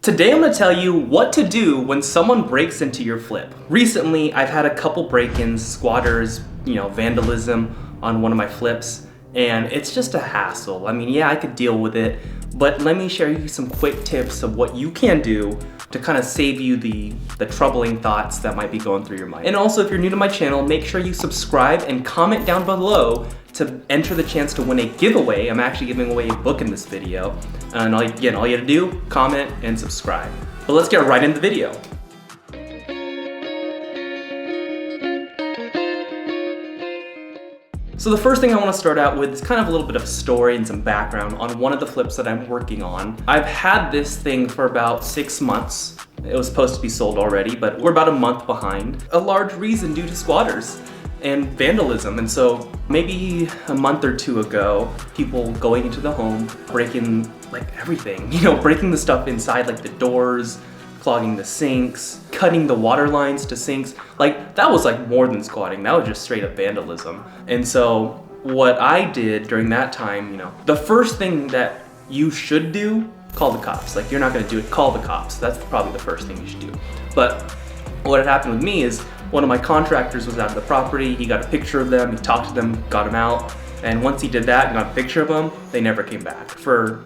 Today I'm going to tell you what to do when someone breaks into your flip. Recently, I've had a couple break-ins, squatters, vandalism on one of my flips, and it's just a hassle. I mean, yeah, I could deal with it, but let me share you some quick tips of what you can do to kind of save you the troubling thoughts that might be going through your mind. And also, if you're new to my channel, make sure you subscribe and comment down below to enter the chance to win a giveaway. I'm actually giving away a book in this video. And all you have to do, comment and subscribe. But let's get right into the video. So the first thing I want to start out with is kind of a little bit of a story and some background on one of the flips that I'm working on. I've had this thing for about 6 months. It was supposed to be sold already, but we're about a month behind. A large reason due to squatters and vandalism. And so maybe a month or two ago, people going into the home, breaking like everything, breaking the stuff inside, like the doors, clogging the sinks, cutting the water lines to sinks. Like that was like more than squatting, that was just straight up vandalism. And so what I did during that time, the first thing that you should do, call the cops. Like you're not gonna do it, call the cops. That's probably the first thing you should do. But what had happened with me is one of my contractors was out of the property, he got a picture of them, he talked to them, got them out. And once he did that and got a picture of them, they never came back for,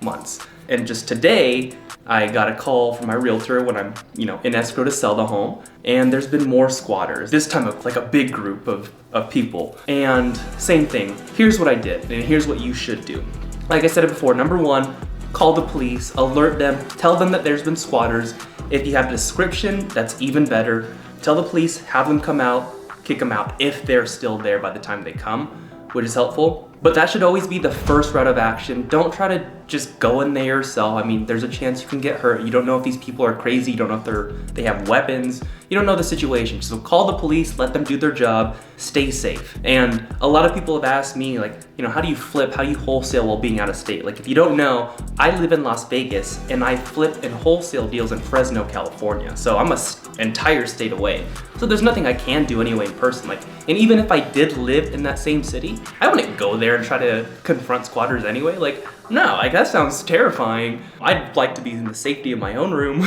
months. And just today, I got a call from my realtor when I'm, in escrow to sell the home. And there's been more squatters, this time of like a big group of people. And same thing, here's what I did, and here's what you should do. Like I said it before, number one, call the police, alert them, tell them that there's been squatters. If you have a description, that's even better. Tell the police, have them come out, kick them out if they're still there by the time they come, which is helpful. But that should always be the first route of action. Don't try to just go in there yourself. I mean, there's a chance you can get hurt. You don't know if these people are crazy. You don't know if they have weapons. You don't know the situation. So call the police, let them do their job, stay safe. And a lot of people have asked me, like, how do you flip? How do you wholesale while being out of state? Like, if you don't know, I live in Las Vegas and I flip and wholesale deals in Fresno, California. So I'm an entire state away. So there's nothing I can do anyway in person. And even if I did live in that same city, I wouldn't go there and try to confront squatters anyway. No, that sounds terrifying. I'd like to be in the safety of my own room,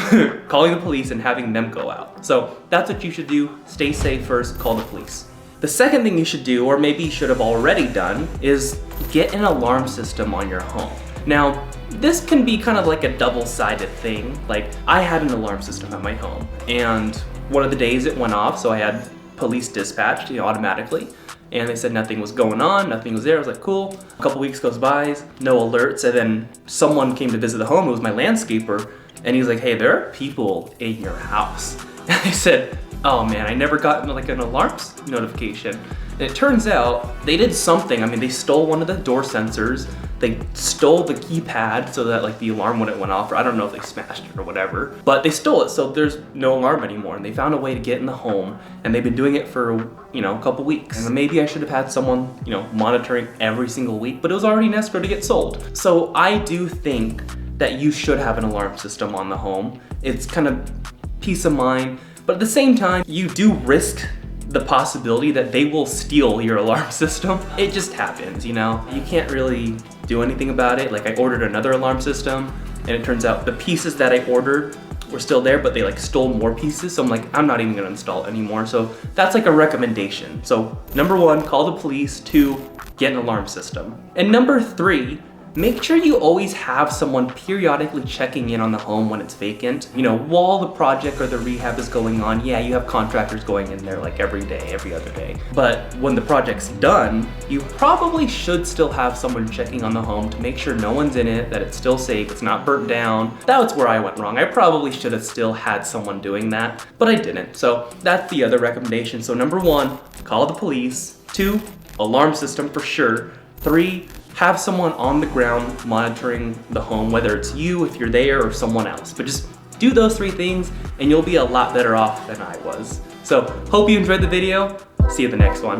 calling the police and having them go out. So that's what you should do. Stay safe first, call the police. The second thing you should do, or maybe you should have already done, is get an alarm system on your home. Now, this can be kind of like a double-sided thing. Like, I had an alarm system at my home, and one of the days it went off, so I had police dispatched, automatically. And they said nothing was going on, nothing was there. I was like, cool. A couple weeks goes by, no alerts, and then someone came to visit the home. It was my landscaper, and he's like, hey, there are people in your house. And I said, oh man, I never got an alarms notification. And it turns out they did something. I mean, they stole one of the door sensors. They stole the keypad so that the alarm wouldn't went off, or I don't know if they smashed it or whatever, but they stole it, so there's no alarm anymore. And they found a way to get in the home, and they've been doing it for, a couple weeks. And maybe I should have had someone, monitoring every single week, but it was already in escrow to get sold. So I do think that you should have an alarm system on the home. It's kind of peace of mind, but at the same time, you do risk the possibility that they will steal your alarm system. It just happens, You can't really do anything about it. Like, I ordered another alarm system, and it turns out the pieces that I ordered were still there, but they stole more pieces. So I'm not even gonna install it anymore. So that's a recommendation. So number one, call the police. 2, get an alarm system. And number 3, make sure you always have someone periodically checking in on the home when it's vacant. While the project or the rehab is going on, yeah, you have contractors going in there every day, every other day. But when the project's done, you probably should still have someone checking on the home to make sure no one's in it, that it's still safe, it's not burnt down. That's where I went wrong. I probably should have still had someone doing that, but I didn't. So that's the other recommendation. So number 1, call the police. 2, alarm system for sure. 3, have someone on the ground monitoring the home, whether it's you, if you're there, or someone else. But just do those 3 things and you'll be a lot better off than I was. So hope you enjoyed the video. See you in the next one.